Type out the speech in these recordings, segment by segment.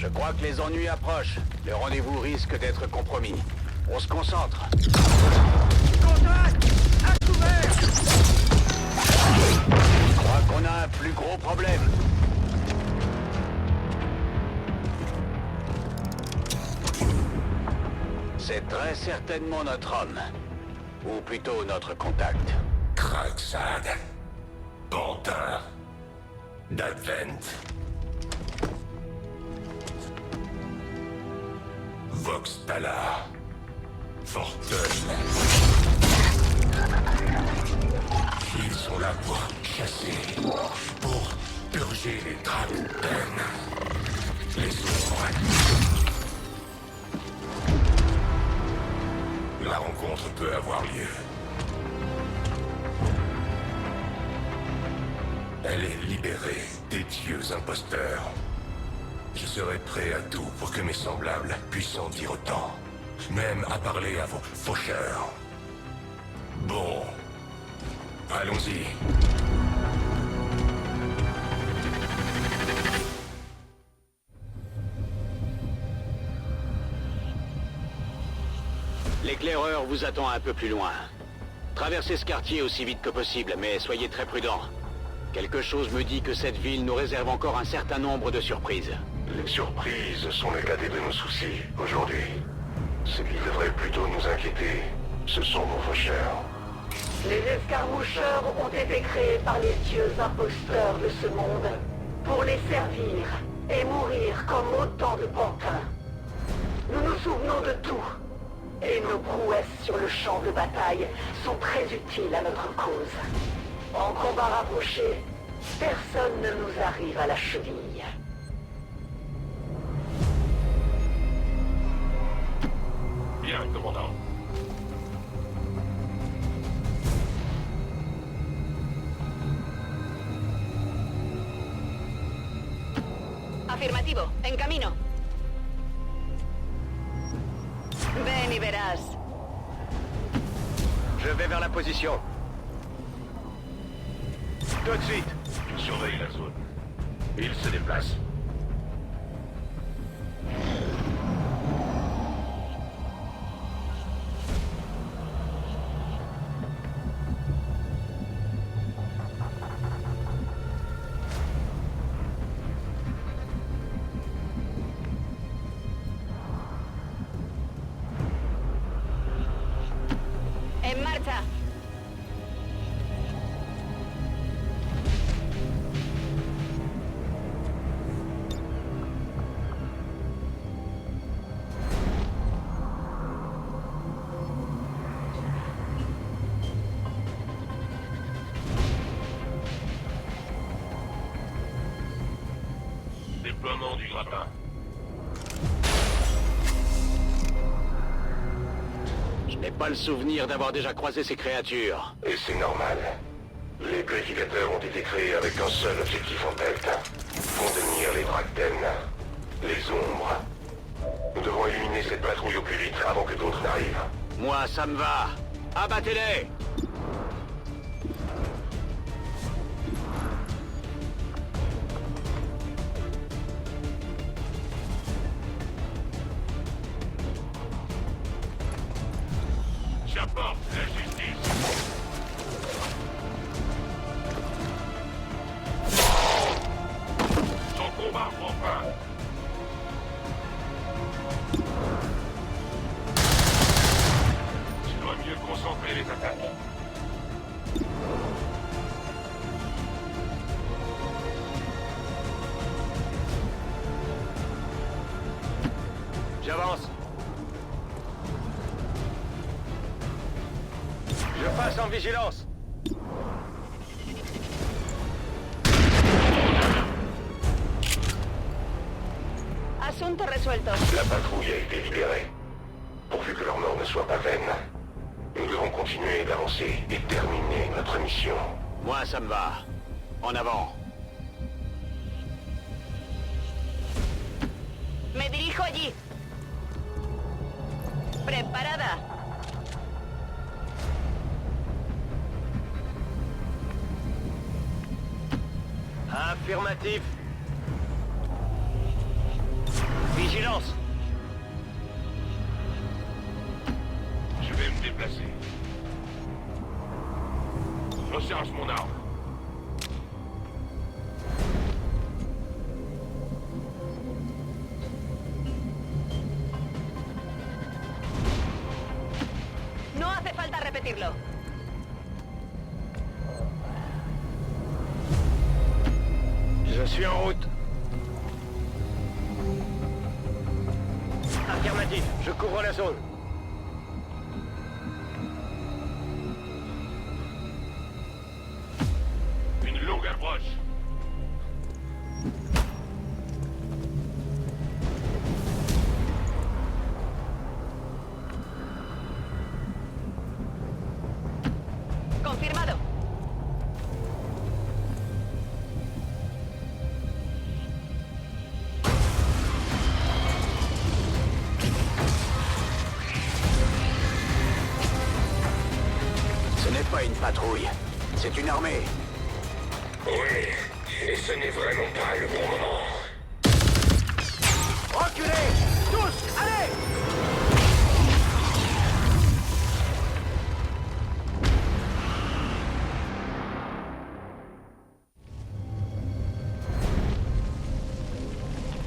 Je crois que les ennuis approchent. Le rendez-vous risque d'être compromis. On se concentre. Contact! À couvert! Je crois qu'on a un plus gros problème. C'est très certainement notre homme. Ou plutôt notre contact. Krakzad. Pantin. D'Advent. Vox Tala. Fortune. Ils sont là pour chasser, pour purger les trappes de peine. Les ombres. La rencontre peut avoir lieu. Elle est libérée des dieux imposteurs. Je serai prêt à tout pour que mes semblables puissent en dire autant. Même à parler à vos faucheurs. Bon. Allons-y. L'éclaireur vous attend un peu plus loin. Traversez ce quartier aussi vite que possible, mais soyez très prudents. Quelque chose me dit que cette ville nous réserve encore un certain nombre de surprises. Les surprises sont le cadet de nos soucis, aujourd'hui. Ce qui devrait plutôt nous inquiéter, ce sont vos faucheurs. Les escarmoucheurs ont été créés par les dieux imposteurs de ce monde pour les servir et mourir comme autant de pantins. Nous nous souvenons de tout, et nos prouesses sur le champ de bataille sont très utiles à notre cause. En combat rapproché, personne ne nous arrive à la cheville. Bien, commandant. Afirmativo, en camino. Ven y verás. Je vais vers la position. Tout de suite. Je surveille la zone. Il se déplace. En marcha. Déploiement du grappin. Je n'ai pas le souvenir d'avoir déjà croisé ces créatures. Et c'est normal. Les purificateurs ont été créés avec un seul objectif en tête. Contenir les Drakten. Les ombres. Nous devons éliminer cette patrouille au plus vite avant que d'autres n'arrivent. Moi, ça me va. Abattez-les! J'apporte la justice. Son combat prend fin. Je dois mieux concentrer les attaques. J'avance. Je passe en vigilance. Asunto resuelto. La patrouille a été libérée. Pourvu que leur mort ne soit pas vaine. Nous devons continuer d'avancer et terminer notre mission. Moi, ça me va. En avant. Me dirijo allí. Preparada. Affirmatif. Vigilance! Je vais me déplacer. Recharge mon arme. No hace falta repetirlo. Je suis en route. Affirmatif, je couvre la zone. Une longue approche. Confirmado. Ce n'est pas une patrouille, c'est une armée. Oui, et ce n'est vraiment pas le bon moment. Reculez! Tous, allez!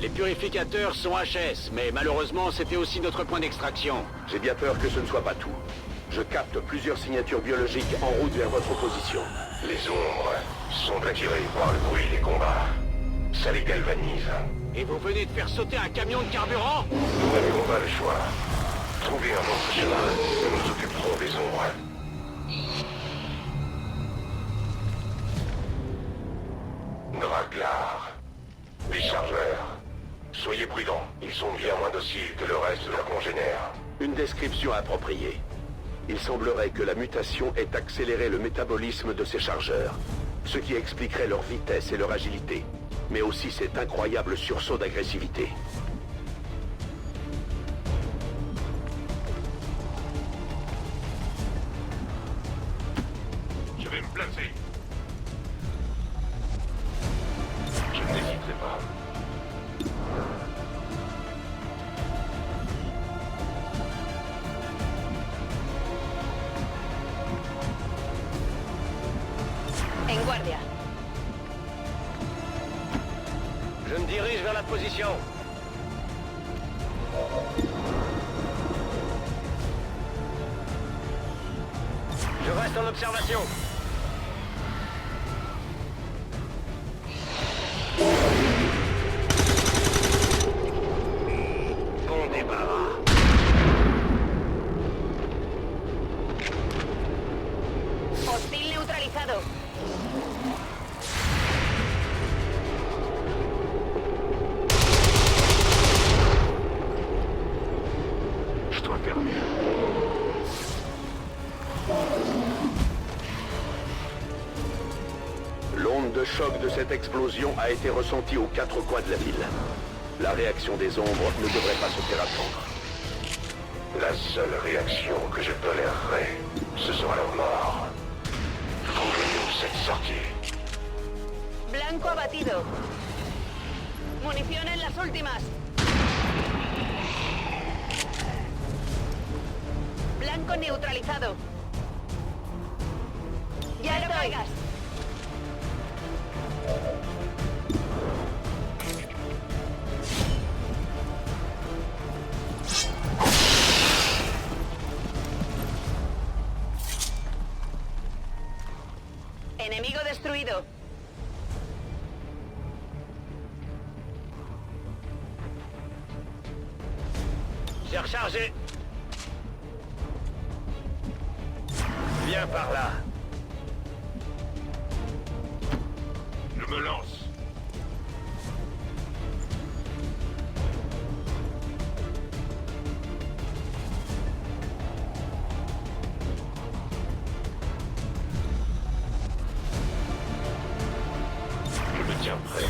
Les purificateurs sont HS, mais malheureusement, c'était aussi notre point d'extraction. J'ai bien peur que ce ne soit pas tout. Je capte plusieurs signatures biologiques en route vers votre position. Les ombres sont attirées par le bruit des combats. Ça les galvanise. Et vous venez de faire sauter un camion de carburant? Nous n'avons pas le choix. Trouvez un autre chemin. Nous nous occuperons des ombres. Draglar. Les chargeurs. Soyez prudents. Ils sont bien moins dociles que le reste de leurs congénères. Une description appropriée. Il semblerait que la mutation ait accéléré le métabolisme de ces chargeurs, ce qui expliquerait leur vitesse et leur agilité, mais aussi cet incroyable sursaut d'agressivité. Je vais me placer. Je n'hésiterai pas. En guardia. Je me dirige vers la position. Je reste en observation. Bon débarras. Hostil neutralizado. Je dois faire mieux. L'onde de choc de cette explosion a été ressentie aux quatre coins de la ville. La réaction des ombres ne devrait pas se faire attendre. La seule réaction que je tolérerai, ce sera leur mort. Trouvez-nous cette sortie. Blanco abatido. Munición en las últimas. Blanco neutralizado. Ya lo caigas. Enemigo destruido. J'ai rechargé. Viens par là. Je me lance. Je me tiens prêt.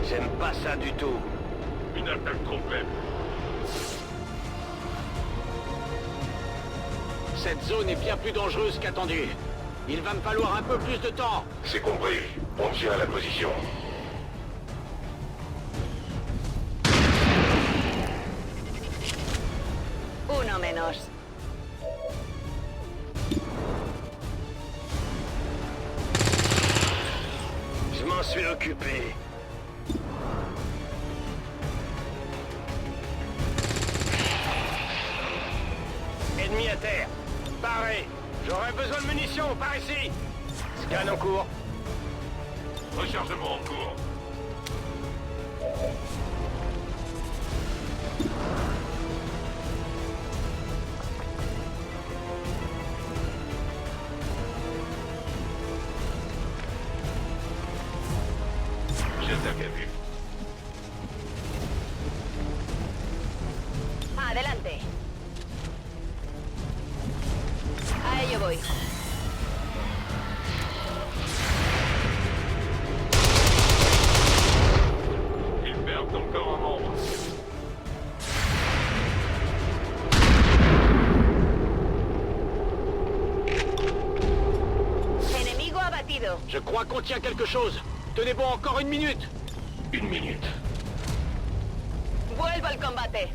J'aime pas ça du tout. Une attaque complète. Cette zone est bien plus dangereuse qu'attendu. Il va me falloir un peu plus de temps. C'est compris. On tient la position. Uno menos. Je m'en suis occupé. Ennemi à terre. Paré. J'aurais besoin de munitions, par ici. Scan en cours. Rechargement en cours. J'attaque à vue. Adelante. A ello voy. Ils perdent encore un membre. Enemigo abatido. Je crois qu'on tient quelque chose. Tenez bon encore 1 minute. 1 minute. Vuelvo al combate.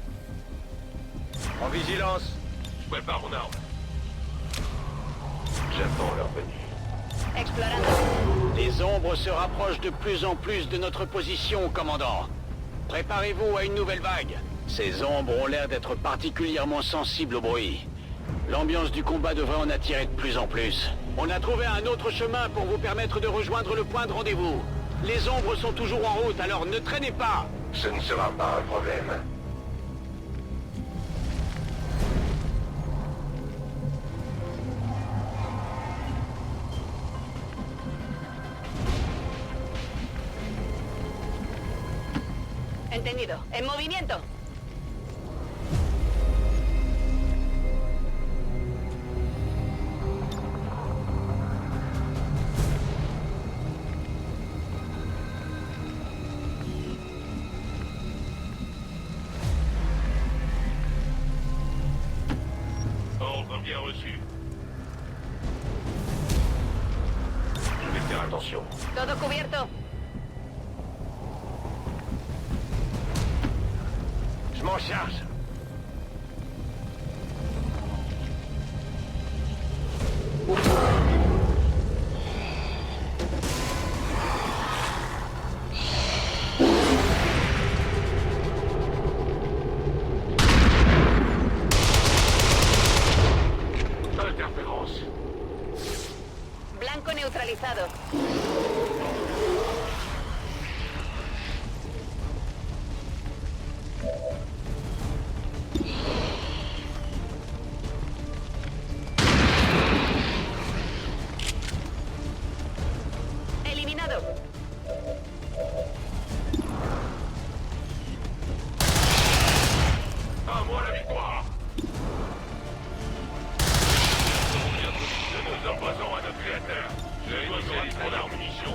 En vigilance. Je prépare mon arme. J'attends leur venue. Explorando. Les ombres se rapprochent de plus en plus de notre position, commandant. Préparez-vous à une nouvelle vague. Ces ombres ont l'air d'être particulièrement sensibles au bruit. L'ambiance du combat devrait en attirer de plus en plus. On a trouvé un autre chemin pour vous permettre de rejoindre le point de rendez-vous. Les ombres sont toujours en route, alors ne traînez pas. Ce ne sera pas un problème. Entendido. En movimiento. Ordre bien reçu. Je vais faire attention. Todo cubierto. Je m'en charge. Interférence. Blanco neutralizado. Eliminado. À moi la victoire. Nous nous opposons à notre créateur. J'ai besoin de mon arme munition.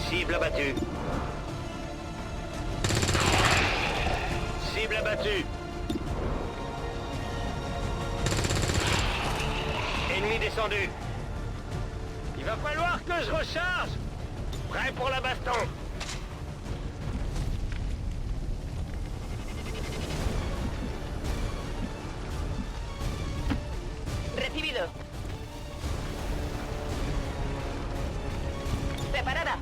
Cible abattue. Cible abattue. Ennemi descendu. Il va falloir que je recharge. Prêt pour la baston. Recibido. Preparada.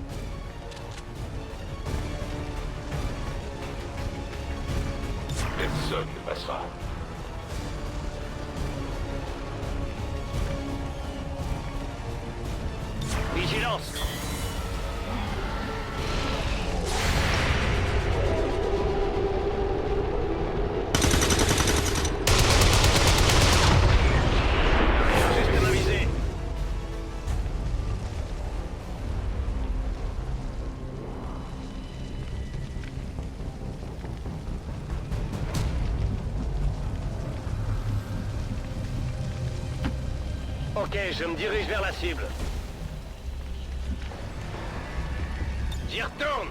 Personne ne passera. Vigilance. Système avisé. Ok, je me dirige vers la cible. J'y retourne.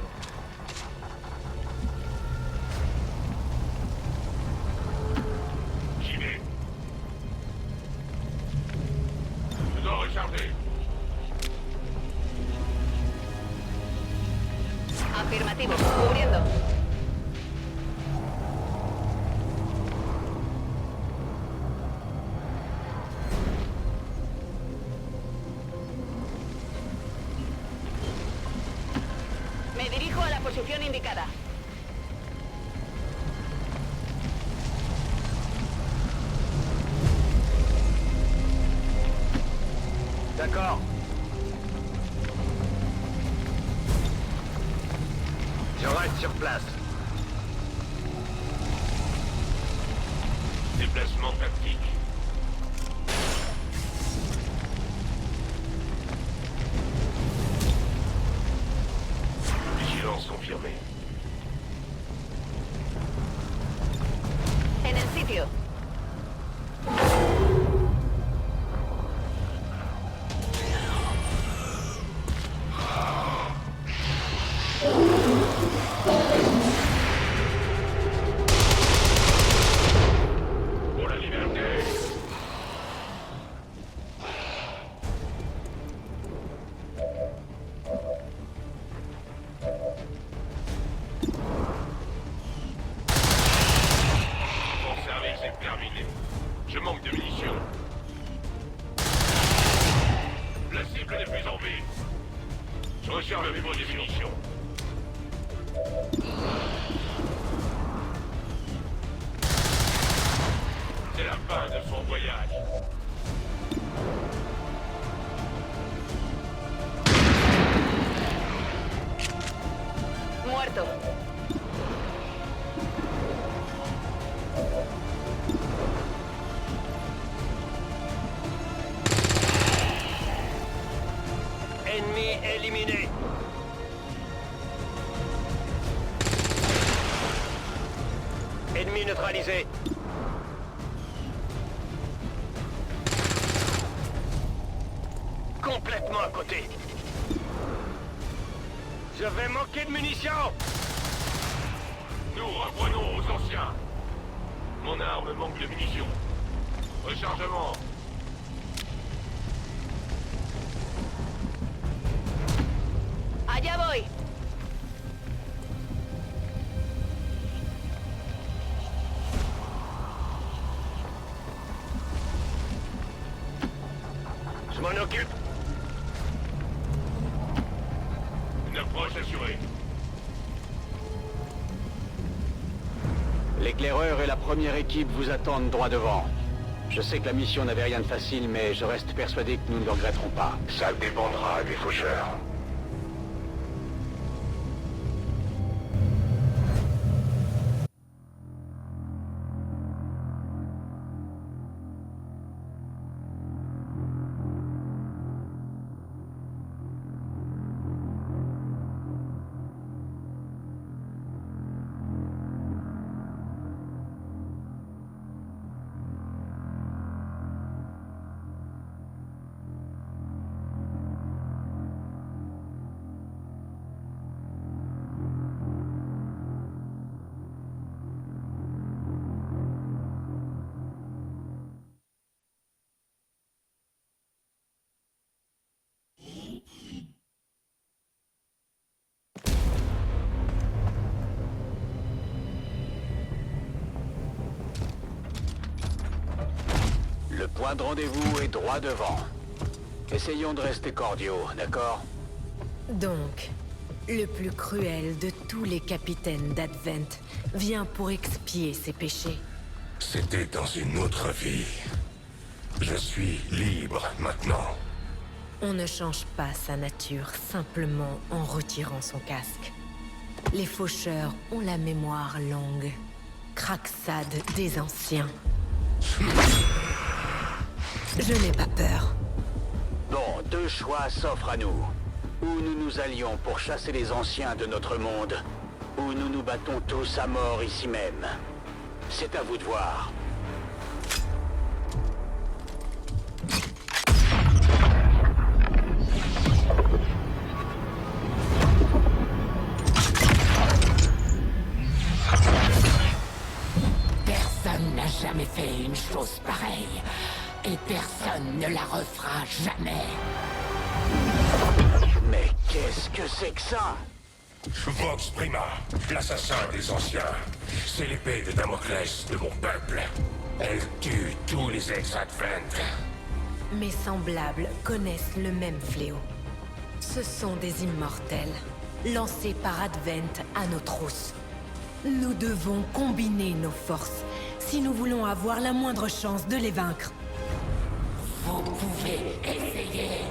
Afirmativo. Cubriendo. Me dirijo a la posición indicada. D'accord. Je reste sur place. Déplacement tactique. Vigilance confirmée. En el sitio. Pour la liberté. Mon service est terminé. Je manque de munitions. La cible n'est plus en vie. Je recharge le niveau des munitions. C'est la fin de son voyage. Muerto. Ennemi éliminé. Ennemi neutralisé. Complètement à côté. Je vais manquer de munitions. Nous reprenons aux anciens. Mon arme manque de munitions. Rechargement. Allá voy. Je m'en occupe. Une approche assurée. L'éclaireur et la première équipe vous attendent droit devant. Je sais que la mission n'avait rien de facile, mais je reste persuadé que nous ne le regretterons pas. Ça dépendra des faucheurs. Le point de rendez-vous est droit devant. Essayons de rester cordiaux, d'accord? Donc, le plus cruel de tous les capitaines d'Advent vient pour expier ses péchés. C'était dans une autre vie. Je suis libre maintenant. On ne change pas sa nature simplement en retirant son casque. Les faucheurs ont la mémoire longue. Craxade des anciens. Je n'ai pas peur. Bon, deux choix s'offrent à nous. Ou nous nous allions pour chasser les anciens de notre monde, ou nous nous battons tous à mort ici même. C'est à vous de voir. Personne n'a jamais fait une chose pareille. Et personne ne la refera jamais. Mais qu'est-ce que c'est que ça? Vox Prima, l'assassin des anciens. C'est l'épée de Damoclès de mon peuple. Elle tue tous les ex-Advent. Mes semblables connaissent le même fléau. Ce sont des immortels, lancés par Advent à nos trousses. Nous devons combiner nos forces, si nous voulons avoir la moindre chance de les vaincre. Vous pouvez essayer.